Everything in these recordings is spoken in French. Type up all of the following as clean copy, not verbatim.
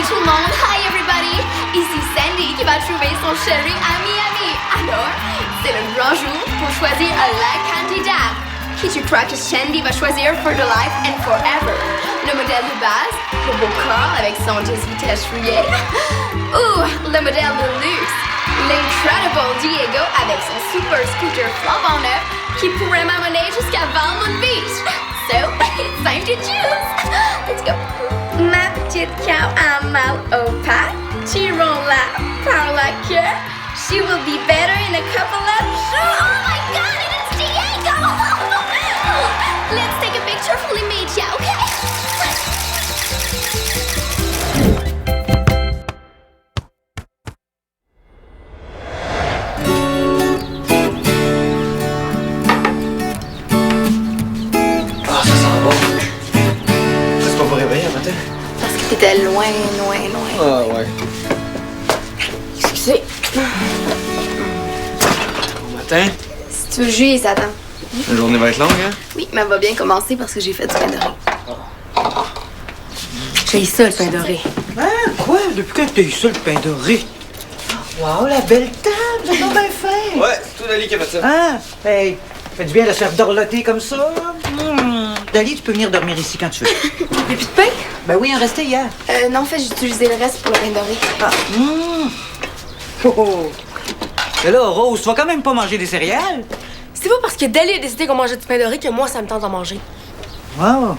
tout le monde! Hi everybody! Ici Sandy qui va trouver son chéri à Miami. Alors, c'est le grand jour pour choisir la candidate qui tu crois que Sandy va choisir for the life and forever. Le modèle de base, le beau Carl avec son 10 vitesses rouillé. Ou le modèle de luxe, l'incredible Diego avec son super scooter flambant neuf qui pourrait m'amener jusqu'à Valmont Beach. So, it's time to choose. Let's go. Ma petite cow à mal au pas, tirons-la par la queue. She will be better in a couple of shoes. Oh my God, it's Diego! Let's take a picture for the media, okay? Ah, ça sent bon. C'est pas pour réveiller un matin? Parce que t'étais loin. Ah, ouais. Excusez. Bon matin. Si tu veux le jus, ça attend. La journée va être longue, hein? Oui, mais elle va bien commencer parce que j'ai fait du pain doré. J'ai ça, le pain doré. Hein? Quoi? Depuis quand t'as eu ça, le pain doré? Wow, la belle table! Vous êtes donc bien fait! Ouais, c'est tout Dali qui a fait ça. Hein? Hey, fait du bien de se faire dorloter comme ça. Dali, tu peux venir dormir ici quand tu veux. Y'a plus de pain? Ben oui, il en restait hier. Non, en fait, j'ai utilisé le reste pour le pain doré. Ah. Oh. Mais là, Rose, tu vas quand même pas manger des céréales? C'est pas parce que Dali a décidé qu'on mangeait du pain doré que moi, ça me tente d'en manger. Wow.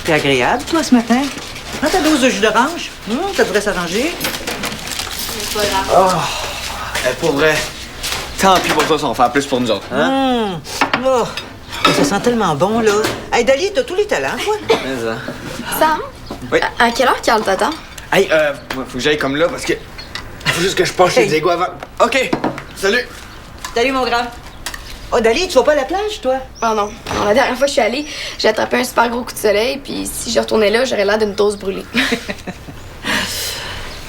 T'es agréable, toi, ce matin. Prends ta dose de jus d'orange. Ça devrait s'arranger. C'est pas grave. Pour vrai, tant pis pour toi, ça va faire plus pour nous autres. Hein? Oh. Ça sent tellement bon, là. Hey, Dali, t'as tous les talents, toi. Mais ça. Sam? Oui. À quelle heure Carl t'attend? Hey, faut que j'aille comme là parce que. Faut juste que je passe chez Diego avant. OK. Salut. Salut, mon grand. Oh, Dali, tu vas pas à la plage, toi? Oh non. Non, la dernière fois que je suis allée, j'ai attrapé un super gros coup de soleil, puis si je retournais là, j'aurais l'air d'une toast brûlée.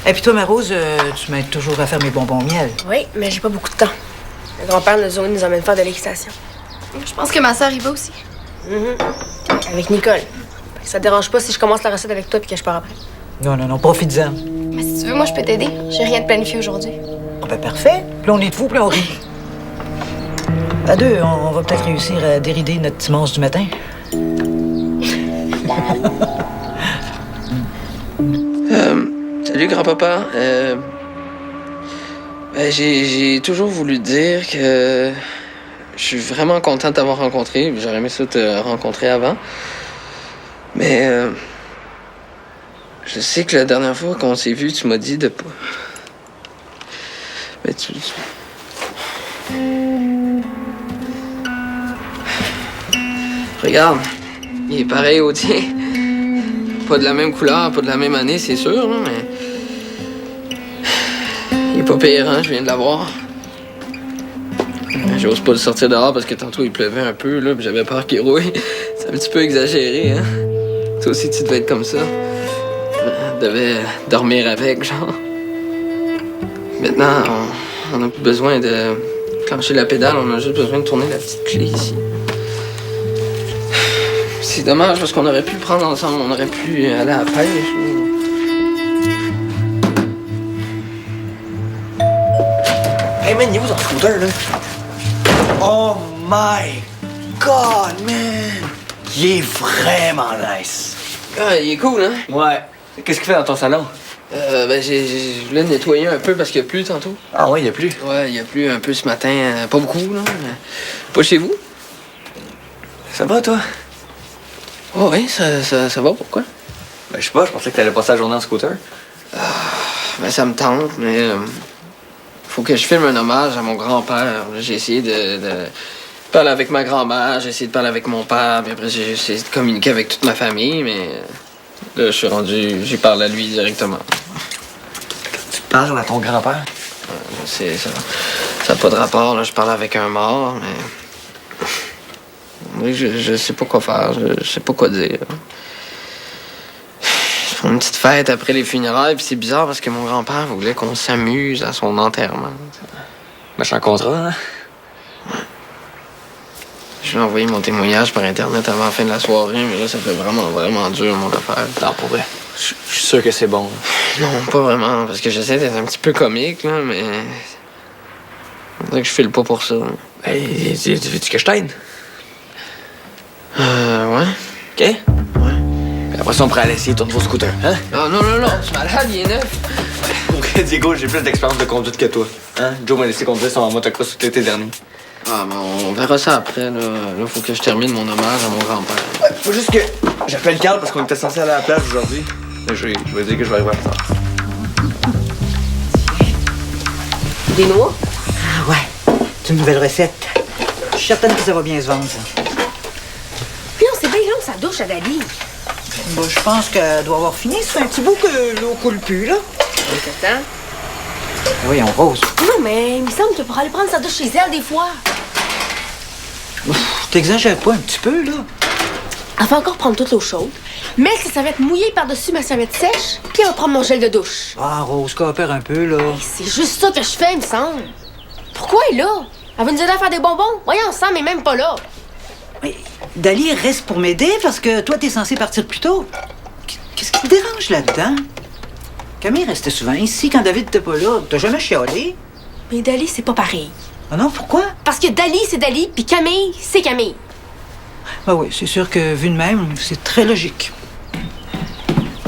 Et puis toi, ma Rose, tu m'aides toujours à faire mes bonbons au miel. Oui, mais j'ai pas beaucoup de temps. Le grand-père nous emmène faire de l'équitation. Je pense que ma sœur y va aussi. Avec Nicole. Fait que ça te dérange pas si je commence la recette avec toi puis que je pars après. Non, profite-en. Mais si tu veux, moi, je peux t'aider. J'ai rien de planifié aujourd'hui. Oh, ben parfait. Plus on est de fous, plus on rit. À deux, on va peut-être réussir à dérider notre petit monstre du matin. Salut grand-papa. J'ai toujours voulu te dire que je suis vraiment content de t'avoir rencontré. J'aurais aimé ça te rencontrer avant. Mais je sais que la dernière fois qu'on s'est vu, tu m'as dit de pas. Mais Regarde, il est pareil au tien. Pas de la même couleur, pas de la même année, c'est sûr, hein, mais. Il est pas pire, hein, je viens de l'avoir. J'ose pas le sortir dehors parce que tantôt il pleuvait un peu, là, puis j'avais peur qu'il rouille. C'est un petit peu exagéré, hein. Toi aussi, tu devais être comme ça. Tu devais dormir avec, genre. Maintenant, on n'a plus besoin de clencher la pédale, on a juste besoin de tourner la petite clé ici. C'est dommage parce qu'on aurait pu le prendre ensemble, on aurait pu aller à la pêche. Hey man, il est où ton scooter, là? Oh my God, man! Il est vraiment nice. Ah, il est cool, hein? Ouais. Qu'est-ce qu'il fait dans ton salon? Je voulais le nettoyer un peu parce qu'il y a plu tantôt. Ah ouais, il y a plus. Ouais, il y a plu un peu ce matin. Pas beaucoup, là. Mais pas chez vous? Ça va, toi? Oh, oui, ça va, pourquoi? Ben, je sais pas, je pensais que t'allais passer la journée en scooter. Ben, ça me tente, mais faut que je filme un hommage à mon grand-père. J'ai essayé de parler avec ma grand-mère, j'ai essayé de parler avec mon père, puis après j'ai essayé de communiquer avec toute ma famille, mais là, je suis rendu, j'y parle à lui directement. Tu parles à ton grand-père? Ça n'a pas de rapport, là, je parle avec un mort, mais... Oui, je sais pas quoi faire, je sais pas quoi dire. Je prends une petite fête après les funérailles, puis c'est bizarre parce que mon grand-père voulait qu'on s'amuse à son enterrement. Machin contrat, hein? Je vais envoyer mon témoignage par Internet avant la fin de la soirée, mais là, ça fait vraiment dur, mon affaire. Non, pour vrai. Je suis sûr que c'est bon. Non, pas vraiment, parce que j'essaie d'être un petit peu comique, là, mais... On dirait que je file pas pour ça. Hey, tu veux-tu que je t'aide? Ouais. OK? Ouais. Après ça, on pourrait aller essayer ton nouveau scooter, hein? Ah, non, je suis malade, il est neuf. OK, Diego, j'ai plus d'expérience de conduite que toi. Hein? Joe m'a laissé conduire son motocross tout l'été dernier. Ah, mais on verra ça après, là. Là, faut que je termine mon hommage à mon grand-père. Ouais, faut juste que j'appelle Carl parce qu'on était censé aller à la plage aujourd'hui. Je vais dire que je vais arriver à ça. Des noix? Ah ouais, c'est une nouvelle recette. Je suis certaine que ça va bien se vendre, ça. Puis non, c'est bien long, sa douche à Dali. Bon, je pense qu'elle doit avoir fini. Ça fait un petit bout que l'eau coule plus, là. Attends. Oui, on rose. Non, mais il me semble que tu pourrais aller prendre sa douche chez elle des fois. T'exagères pas un petit peu, là? Elle va encore prendre toute l'eau chaude, mettre ses serviettes mouillées par-dessus ma serviette sèche, puis elle va prendre mon gel de douche. Ah, Rose, coopère un peu, là. C'est juste ça que je fais, il me semble. Pourquoi elle est là? Elle veut nous aider à faire des bonbons? Voyons, Sam est même pas là. Mais Dali reste pour m'aider parce que toi, t'es censé partir plus tôt. Qu'est-ce qui te dérange là-dedans? Camille restait souvent ici quand David était pas là. T'as jamais chialé? Mais Dali, c'est pas pareil. Ah non, pourquoi? Parce que Dali, c'est Dali, puis Camille, c'est Camille. Ah oui, c'est sûr que vu de même, c'est très logique.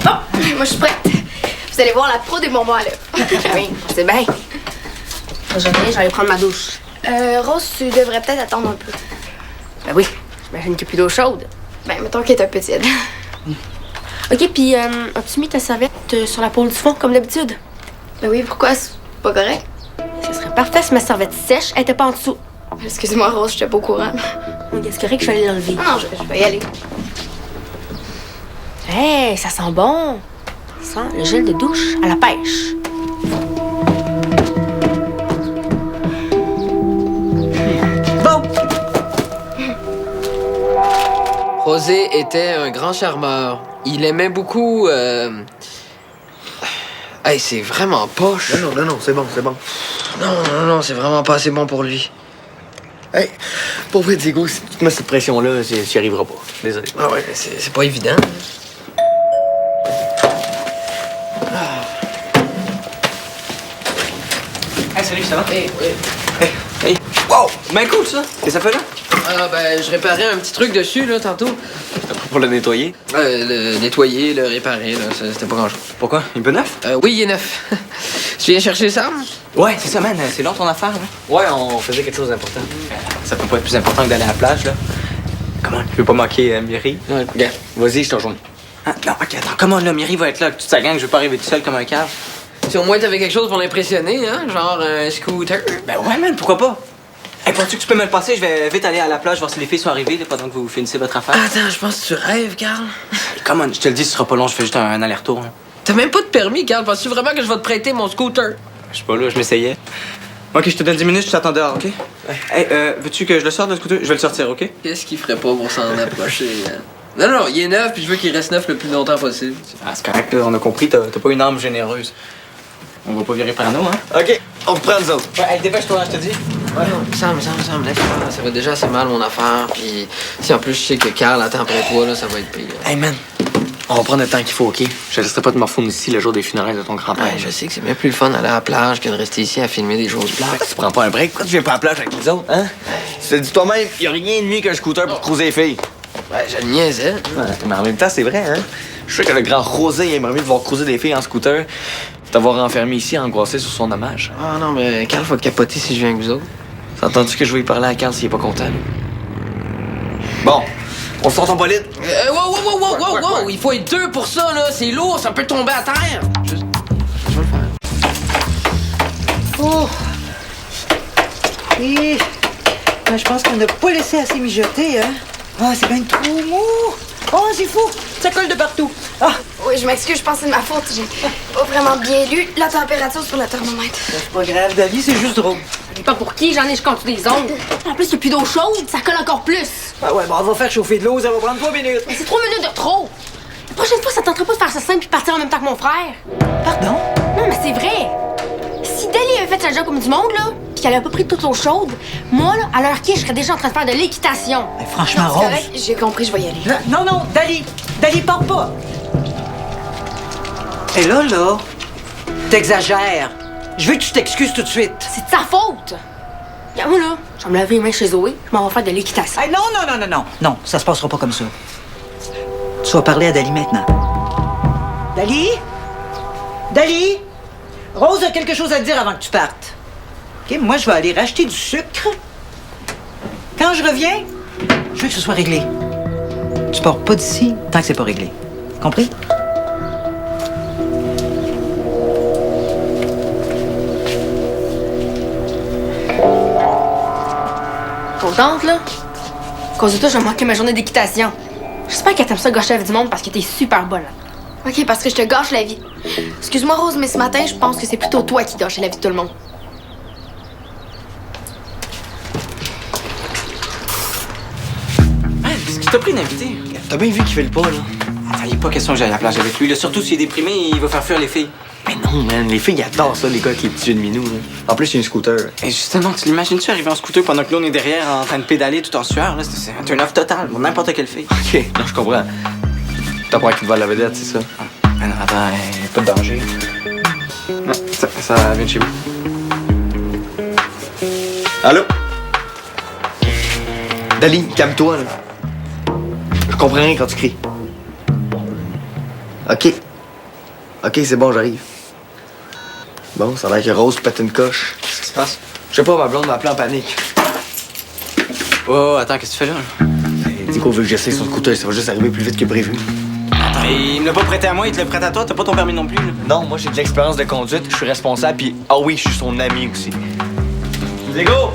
Bon, moi, je suis prête. Vous allez voir la pro des bonbons à l'œuf. Oui, c'est bien. Je vais aller prendre ma douche. Rose, tu devrais peut-être attendre un peu. Ben oui, j'imagine qu'il n'y a plus d'eau chaude. Ben, mettons qu'elle est un peu tiède. OK, puis as-tu mis ta serviette sur la pôle du fond, comme d'habitude? Ben oui, pourquoi? C'est pas correct? Ce serait parfait si ma serviette sèche était pas en dessous. Excusez-moi, Rose, j'étais pas au courant. Est-ce correct que je vais aller l'enlever? Non, je vais y aller. Hey, ça sent bon! Ça sent le gel de douche à la pêche. Bon, José était un grand charmeur. Il aimait beaucoup... Hey, c'est vraiment poche. Non, c'est bon. Non, c'est vraiment pas assez bon pour lui. Hey, pour vrai, Diego, si tu te mets cette pression-là, tu y arriveras pas. Désolé. Ah ouais, c'est pas évident. Hey, salut, ça va? Hey. Hey. Wow! Ben cool, ça! Qu'est-ce que ça fait là? Ah, ben, je réparais un petit truc dessus, là, tantôt. Pour le nettoyer. Le nettoyer, le réparer, là, c'était pas grand-chose. Pourquoi? Il est peu neuf? Oui, il est neuf. Tu viens chercher Sam? Ouais, c'est ça, man. C'est long ton affaire, là. Ouais, on faisait quelque chose d'important. Ça peut pas être plus important que d'aller à la plage, là. Comment? Tu veux pas manquer Myri? Ouais. Regarde, vas-y, je te rejoins. Ah, non, ok, attends, comment là, Myri va être là avec toute sa gang, je veux pas arriver tout seul comme un cave. Si au moins t'avais quelque chose pour l'impressionner, hein? Genre un scooter. Ben ouais, man, pourquoi pas? Hey, penses-tu que tu peux me le passer? Je vais vite aller à la plage voir si les filles sont arrivées là, pendant que vous finissez votre affaire. Attends, je pense que tu rêves, Carl. Comment? Je te le dis, ce sera pas long, je fais juste un aller-retour. Là. T'as même pas de permis, Carl. Penses-tu vraiment que je vais te prêter mon scooter? Je sais pas, là, je m'essayais. Ok, je te donne 10 minutes, je t'attends dehors, ok? Hey, veux-tu que je le sorte de le scooter? Je vais le sortir, ok? Qu'est-ce qu'il ferait pas pour s'en approcher? Hein? Non, il est neuf, puis je veux qu'il reste neuf le plus longtemps possible. Ah, c'est correct, là, on a compris, t'as pas une âme généreuse. On va pas virer parano, hein? Ok, on reprend nous autres. Ouais, hey, dépêche-toi, je te dis. Ouais, non, Sam, laisse-moi. Ça va déjà assez mal, mon affaire. Puis si en plus je sais que Carl attend après toi, là, ça va être pire. Hey, man, on va prendre le temps qu'il faut, ok? Je laisserai pas te morfondre ici le jour des funérailles de ton grand-père. Ouais, je sais que c'est bien plus le fun d'aller à la plage que de rester ici à filmer des choses plates. Pourquoi tu prends pas un break? Pourquoi tu viens pas à la plage avec les autres, hein? Tu te dis toi-même, y a rien de mieux qu'un scooter pour cruiser les filles. Ouais, je le niaisais. Ouais, mais en même temps, c'est vrai, hein? Je sais que le grand Rosé aimerait mieux de voir cruiser des filles en scooter, t'avoir enfermé ici, angoissé sur son hommage. Ah non, mais Carl va capoter si je viens avec vous autres. T'entends-tu que je vais y parler à Carl s'il est pas content? Bon, on sort ton bolide. Wow! Il faut être deux pour ça, là. C'est lourd, ça peut tomber à terre. Je vais le faire. Oh! Et... ben, je pense qu'on n'a pas laissé assez mijoter, hein? Ah, c'est bien trop mou! Oh, c'est fou! Ça colle de partout! Ah! Oui, je m'excuse, je pense que c'est de ma faute. J'ai pas vraiment bien lu la température sur le thermomètre. C'est pas grave, David, c'est juste drôle. Je sais pas pour qui, j'en ai jusqu'en dessous des ongles. En plus, il n'y a plus d'eau chaude, ça colle encore plus. Ah ouais, bon, on va faire chauffer de l'eau, ça va prendre 3 minutes. Mais c'est 3 minutes de trop. La prochaine fois, ça tentera pas de faire ça simple puis partir en même temps que mon frère. Pardon? Non, mais c'est vrai. Si Dali avait fait sa job comme du monde, là, puis qu'elle avait pas pris toute l'eau chaude, moi, là, à l'heure qui est, je serais déjà en train de faire de l'équitation. Ben, franchement, C'est Rose. correct, j'ai compris, je vais y aller. Non, Dali! Dali, pars pas! Et là, T'exagères. Je veux que tu t'excuses tout de suite. C'est de sa faute! Regarde, moi, là, je vais me laver les mains chez Zoé, je m'en vais faire de l'équitation. Hey, non, non, non, non, non. Non, ça se passera pas comme ça. Tu vas parler à Dali maintenant. Dali? Dali? Rose a quelque chose à te dire avant que tu partes. OK, moi, je vais aller racheter du sucre. Quand je reviens, je veux que ce soit réglé. Tu pars pas d'ici tant que c'est pas réglé. Compris? Contente, là? À cause de toi, je vais manquer ma journée d'équitation. J'espère que t'aimes ça gâcher la vie du monde parce que t'es super bonne. Ok, parce que je te gâche la vie. Excuse-moi, Rose, mais ce matin, je pense que c'est plutôt toi qui gâchais la vie de tout le monde. Hey, qu'est-ce qui t'a pris d'invité? T'as bien vu qu'il fait le pas, là? Attends, il est pas question que j'aille à la plage avec lui. Là. Surtout s'il est déprimé, il va faire fuir les filles. Mais non, man, les filles adorent ça, les gars avec les petits yeux de minou, là. En plus, il y a un scooter. Et justement, tu l'imagines-tu arriver en scooter pendant que l'on est derrière en train de pédaler tout en sueur? Là, c'est un turn-off total pour n'importe quelle fille. OK, non, je comprends. T'as peur qu'il te vole la vedette, c'est ça? Ah non, attends, pas de danger. Non, ça vient de chez vous. Allô? Dali, calme-toi, là. Je comprends rien quand tu cries. OK. OK, c'est bon, j'arrive. Bon, ça a l'air que Rose pète une coche. Qu'est-ce qui se passe? Je sais pas, ma blonde m'a appelé en panique. Oh, attends, qu'est-ce que tu fais là? Elle dit qu'on veut que j'essaie son scooter, ça va juste arriver plus vite que prévu. Attends, il me l'a pas prêté à moi, il te l'a prêté à toi, t'as pas ton permis non plus, là. Non, moi j'ai de l'expérience de conduite, je suis responsable, puis ah oui, je suis son ami aussi. Diego!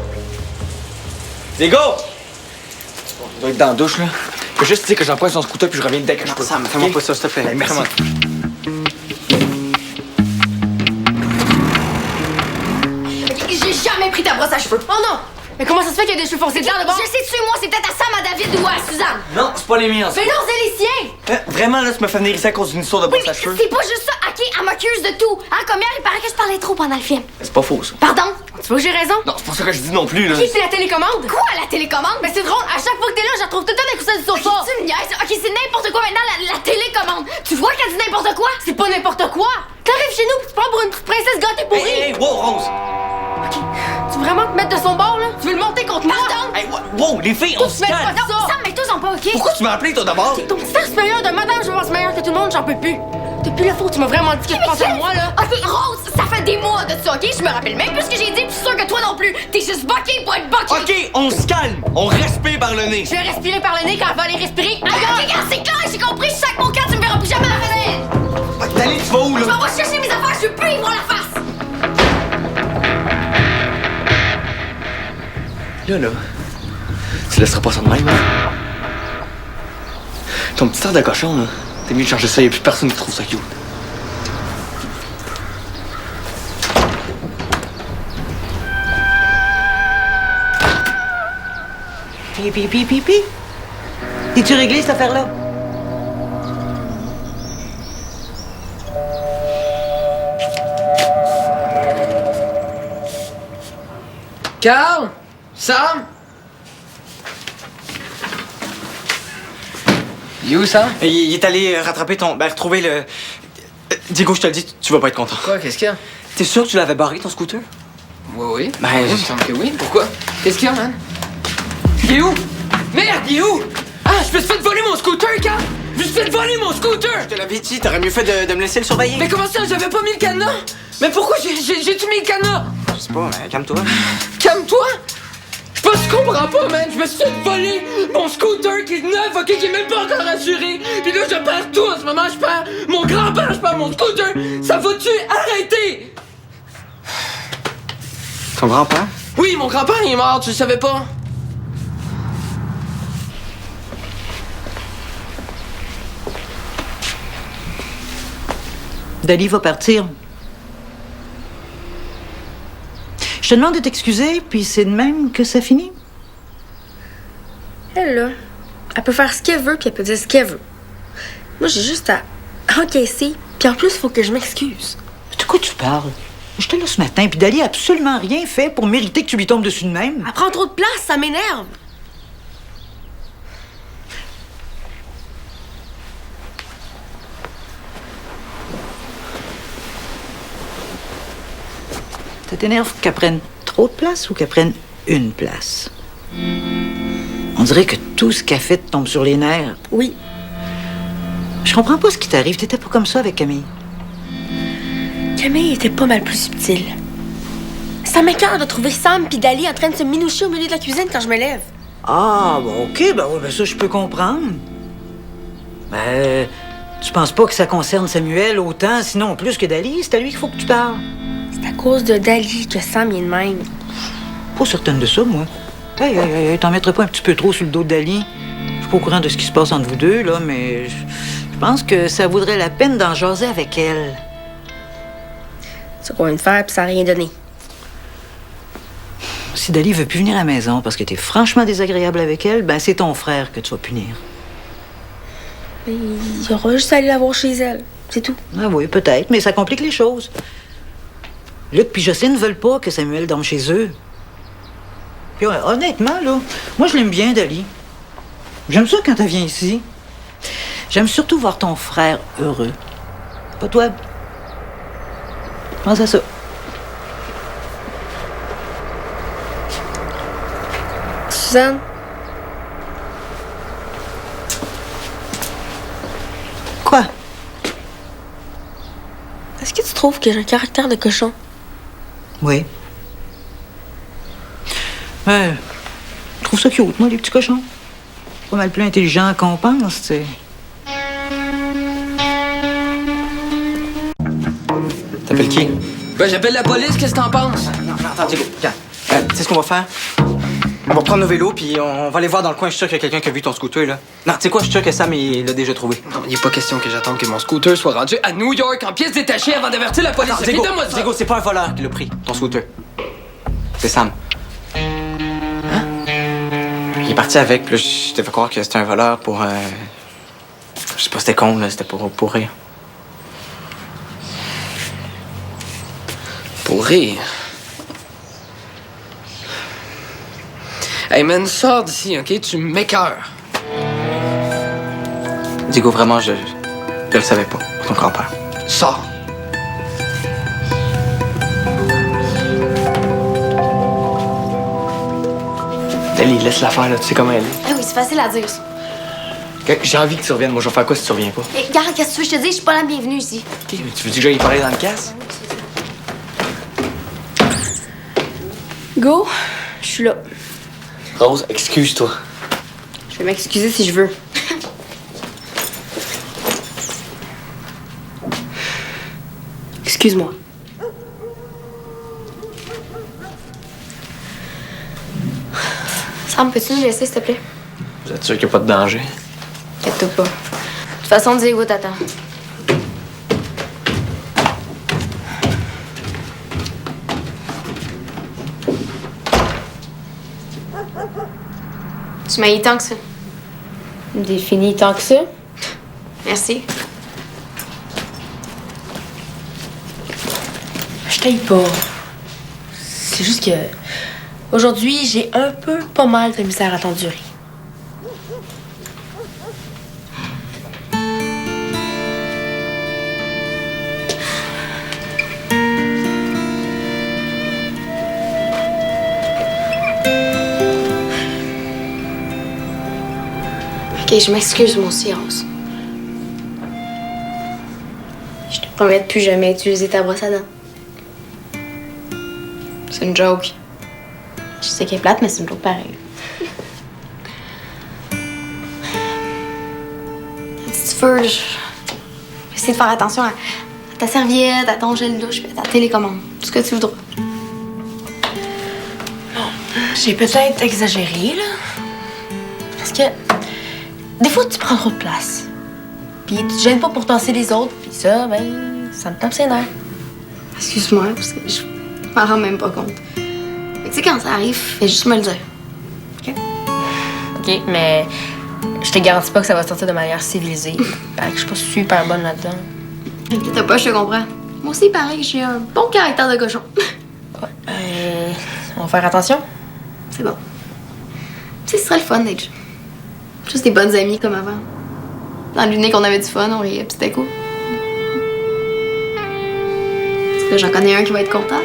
Diego! Je dois être dans la douche, là. Faut juste dire que j'emprunte son scooter, puis je reviens dès que je peux. Sam, fais-moi pas ça, s'il te plaît. Ben, merci. Fais-moi. J'ai jamais pris ta brosse à cheveux. Oh non! Mais comment ça se fait qu'il y a des cheveux foncés dedans, d'abord? Je sais dessus, moi, c'est peut-être à Sam, à David ou à Suzanne. Non, c'est pas les miens, ça. Mais non, c'est les siens! Vraiment, là, tu me fais venir ici à cause d'une histoire de Oui, brosse mais à cheveux. c'est pas juste ça. Ok, elle m'accuse de tout. Hein, comme hier, il paraît que je parlais trop pendant le film. C'est pas faux, ça. Pardon? Tu vois que j'ai raison? Non, c'est pas ça que je dis non plus, là. Qui c'est la télécommande? Quoi, la télécommande? Mais c'est drôle, à chaque fois que t'es là, je la trouve tout le temps dans le coussin du sofa. Tu me niaises? Ok, c'est n'importe quoi maintenant, la télécommande. Tu vois qu'elle dit n'importe quoi? C'est pas n'importe quoi! T'arrives chez nous pis tu prends pour une petite princesse gâtée pourrie! Hey, wow, Rose! Tu veux vraiment te mettre de son bord, là? Tu veux le monter contre moi? Pardon? Hey, wow, les filles, on se fais calme! pas Non, Sam, mais tous sont pas ok. Pourquoi tu m'as appelé, toi, d'abord? Ton petit frère supérieur de madame, je pense meilleur que tout le monde, j'en peux plus. Depuis la fois où tu m'as vraiment dit que tu pensais à moi, là. Ok, Rose, ça fait des mois de ça, ok? Je me rappelle même plus ce que j'ai dit, pis je suis sûre que toi non plus. T'es juste bucké pour être bucké. OK, on se calme! On respire par le nez! Je vais respirer par le nez quand elle va aller respirer. Ok, regarde, c'est clair, j'ai compris, je sac mon camp, tu me verras plus jamais à la fenêtre. Dali, tu vas où, Je là? m'en vais chercher mes affaires, je veux plus y voir la face. Là, tu laisseras pas ça de même, là. Ton petit air de cochon, là, t'es mieux de changer ça, y'a plus personne qui trouve ça cute. Pi. T'es-tu réglé, cette affaire-là? Carl? Sam? Il est où, Sam? Il est allé rattraper ton. Ben, retrouver le. Diego, je te le dis, tu vas pas être content. Quoi? Qu'est-ce qu'il y a? T'es sûr que tu l'avais barré, ton scooter? Oui, oui. Ben, il me semble que oui. Pourquoi? Qu'est-ce qu'il y a, man? Il est où? Merde, il est où? Ah, je me suis fait voler mon scooter, Carl! Je me suis fait voler mon scooter! Je te l'avais dit, t'aurais mieux fait de me laisser le surveiller. Mais comment ça, j'avais pas mis le cadenas? Mais pourquoi j'ai-tu mis le cadenas? Je sais pas, mais calme-toi. Calme-toi! Je comprends pas, man! Je me suis fait voler mon scooter qui est neuf, ok, qui est même pas encore assuré! Puis là, je perds tout en ce moment, je perds mon grand-père, je perds mon scooter! Ça va-tu arrêter? Ton grand-père? Oui, mon grand-père, il est mort, tu le savais pas? Dali va partir. Je te demande de t'excuser, puis c'est de même que ça finit. Elle, là, elle peut faire ce qu'elle veut, puis elle peut dire ce qu'elle veut. Moi, j'ai juste à encaisser, puis en plus, il faut que je m'excuse. De quoi tu parles? J'étais là ce matin, puis Dali a absolument rien fait pour mériter que tu lui tombes dessus de même. Elle prend trop de place, ça m'énerve. Ça t'énerve qu'elle prenne trop de place ou qu'elle prenne une place? On dirait que tout ce qu'elle fait te tombe sur les nerfs. Oui. Je comprends pas ce qui t'arrive. T'étais pas comme ça avec Camille. Camille était pas mal plus subtile. Ça m'écoeure de trouver Sam pis Dali en train de se minoucher au milieu de la cuisine quand je me lève. Ah, bon, OK, ben ça, je peux comprendre. Ben, tu penses pas que ça concerne Samuel autant, sinon plus que Dali? C'est à lui qu'il faut que tu parles. C'est à cause de Dali que Sam est de même. Pas certaine de ça, moi. Hey, t'en mettrais pas un petit peu trop sur le dos de Dali? Je suis pas au courant de ce qui se passe entre vous deux, là, mais je pense que ça vaudrait la peine d'en jaser avec elle. C'est ce qu'on vient de faire, puis ça n'a rien donné. Si Dali veut plus venir à la maison parce que t'es franchement désagréable avec elle, ben c'est ton frère que tu vas punir. Il aura juste à aller la voir chez elle. C'est tout. Ah oui, peut-être, mais ça complique les choses. Luc et Jocelyne ne veulent pas que Samuel dorme chez eux. Puis honnêtement, là, moi je l'aime bien, Dali. J'aime ça quand elle vient ici. J'aime surtout voir ton frère heureux. Pas toi. Pense à ça. Suzanne? Quoi? Est-ce que tu trouves que j'ai un caractère de cochon? Oui. Ouais. Je trouve ça cute, moi, les petits cochons. Pas mal plus intelligent qu'on pense, tu sais. T'appelles qui? Ben, j'appelle la police, qu'est-ce que t'en penses? Non, attends, Diego, viens. Tu sais ce qu'on va faire? On va prendre nos vélos, puis on va aller voir dans le coin. Je suis sûr qu'il y a quelqu'un qui a vu ton scooter, là. Non, tu sais quoi? Je suis sûr que Sam, il l'a déjà trouvé. Non, il n'est pas question que j'attende que mon scooter soit rendu à New York en pièces détachées avant d'avertir la police. Attends, Ok, Diego, donne-moi ça. Diego, c'est pas un voleur qui l'a pris, ton scooter. C'est Sam. Hein? Il est parti avec, puis là, je t'ai fait croire que c'était un voleur pour... Je sais pas, c'était con, là. C'était pour rire. Pour rire. Hey man, sors d'ici, ok? Tu m'écœures. Diego, vraiment, je le savais pas, pour ton grand-père. Sors. Dali, laisse la faire, là. Tu sais comment elle est. Ah oui, c'est facile à dire, ça. J'ai envie que tu reviennes. Moi, je vais faire quoi si tu reviens pas? Et regarde, qu'est-ce que tu veux que je te dise? Je suis pas la bienvenue ici. OK, mais tu veux dire que j'aille y parler dans le casse? Go, je suis là. Rose, excuse-toi. Je vais m'excuser si je veux. Excuse-moi. Sam, peux-tu nous laisser, s'il te plaît? Vous êtes sûr qu'il n'y a pas de danger? Inquiète-toi pas. De toute façon, Diego t'attend. Tu m'as eu tant que ça. Défini tant que ça. Merci. Je t'aille pas. C'est juste que... Aujourd'hui, j'ai un peu pas mal de misère à t'endurer. Ok, je m'excuse, moi aussi, Rose. Je te promets de plus jamais utiliser ta brosse à dents. C'est une joke. Je sais qu'elle est plate, mais c'est une joke pareille. Si tu veux, je vais essayer de faire attention à ta serviette, à ton gel de douche, puis à ta télécommande. Tout ce que tu voudras. J'ai peut-être exagéré, là. Parce que des fois, tu prends trop de place. Puis tu te gênes pas pour tasser les autres. Puis ça, ben, ça me tape ses nerfs. Excuse-moi, parce que je m'en rends même pas compte. Tu sais, quand ça arrive, fais juste me le dire. OK? OK, mais je te garantis pas que ça va sortir de manière civilisée. Paraît que je suis pas super bonne là-dedans. T'as pas, je te comprends. Moi aussi, pareil, j'ai un bon caractère de cochon. On va faire attention. C'est bon. Tu sais, ce serait le fun d'être juste des bonnes amies comme avant. Dans l'unique, on avait du fun, on riait, puis c'était cool. Là, j'en connais un qui va être content.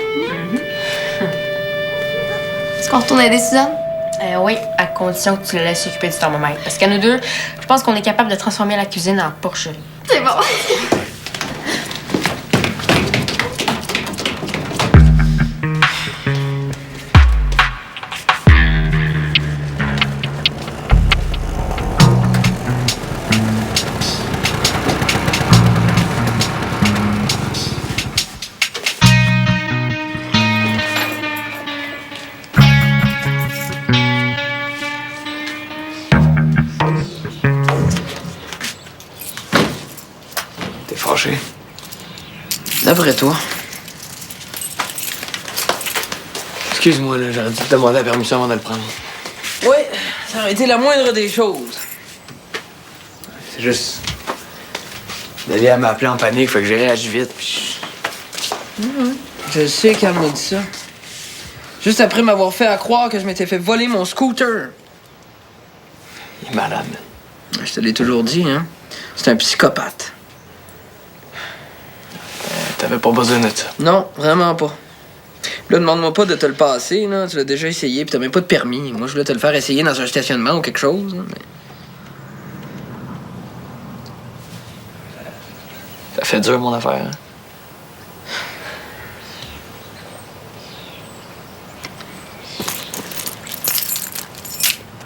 qu'on retourne aider Suzanne? Oui, à condition que tu le laisses s'occuper du thermomètre. Parce qu'à nous deux, je pense qu'on est capable de transformer la cuisine en porcherie. C'est bon. T'es fâché? D'après toi. Excuse-moi, là, j'aurais dû te demander la permission avant de le prendre. Oui, ça aurait été la moindre des choses. C'est juste. D'aller à m'appeler en panique, fait que j'ai réagi vite, puis Je sais qu'elle m'a dit ça. Juste après m'avoir fait à croire que je m'étais fait voler mon scooter. il est malade. Je te l'ai toujours dit, hein. C'est un psychopathe. T'avais pas besoin de ça. Non, vraiment pas. Là, demande-moi pas de te le passer, là. Tu l'as déjà essayé, puis t'as même pas de permis. Moi, je voulais te le faire essayer dans un stationnement ou quelque chose, là, mais... Ça fait dur, mon affaire. Hein?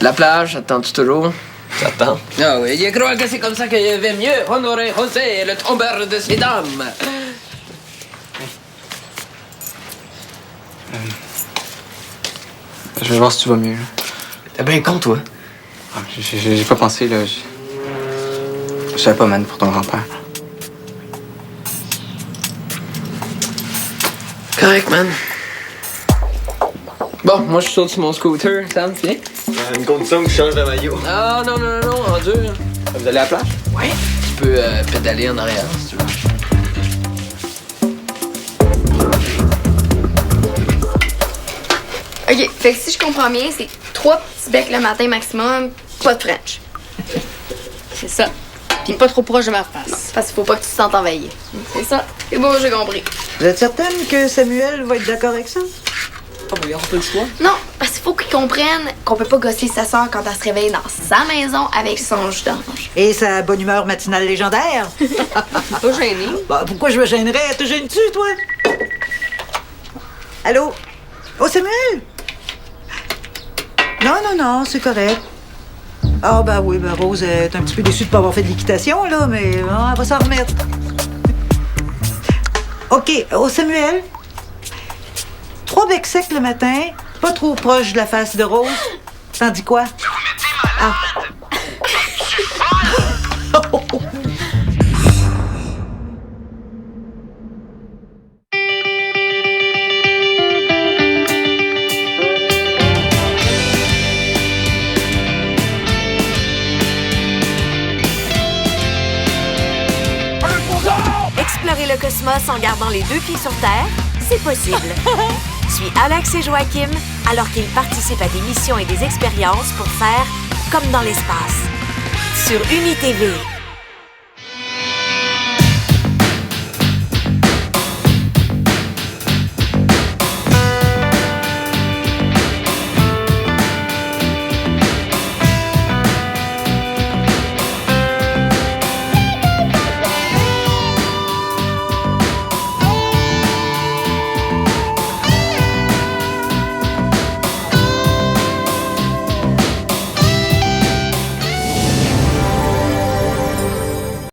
La plage, attends-tu toujours? J'attends. Ah oui, il croit que c'est comme ça qu'il y avait mieux honorer José, le tombeur de ces dames. Je vais voir si tu vas mieux. Là. T'es bien con, toi. Ah, j'ai pas pensé, là. Je savais pas, man, pour ton grand-père. Correct, man. Bon, moi, je saute sur mon scooter. Sam, viens. Une condition que je change de maillot. Ah, non, non, non, non, en dur. Vous allez à la plage? Ouais. Tu peux pédaler en arrière, si tu veux. OK, fait que si je comprends bien, c'est 3 petits becs le matin maximum, pas de French. C'est ça. Puis pas trop proche de ma face. Parce qu'il faut pas que tu te sentes envahi. C'est ça. C'est bon, j'ai compris. Vous êtes certaine que Samuel va être d'accord avec ça? Ah, ben, il y aura pas le choix. Non, parce qu'il faut qu'ils comprennent qu'on peut pas gosser sa soeur quand elle se réveille dans sa maison avec son jus d'orange. Et sa bonne humeur matinale légendaire? Pas gêné. Bah, pourquoi je me gênerais? Te gênes-tu, toi? Allô? Oh, Samuel? Non, non, non, c'est correct. Ah, ben oui, ben Rose est un petit peu déçue de pas avoir fait de l'équitation, là, mais elle va s'en remettre. OK. Oh, Samuel? 3 becs secs le matin, pas trop proche de la face de Rose. T'en dis quoi? Ah. Explorer le cosmos en gardant les 2 pieds sur Terre, c'est possible. Suis Alex et Joachim alors qu'ils participent à des missions et des expériences pour faire comme dans l'espace. Sur UniTV.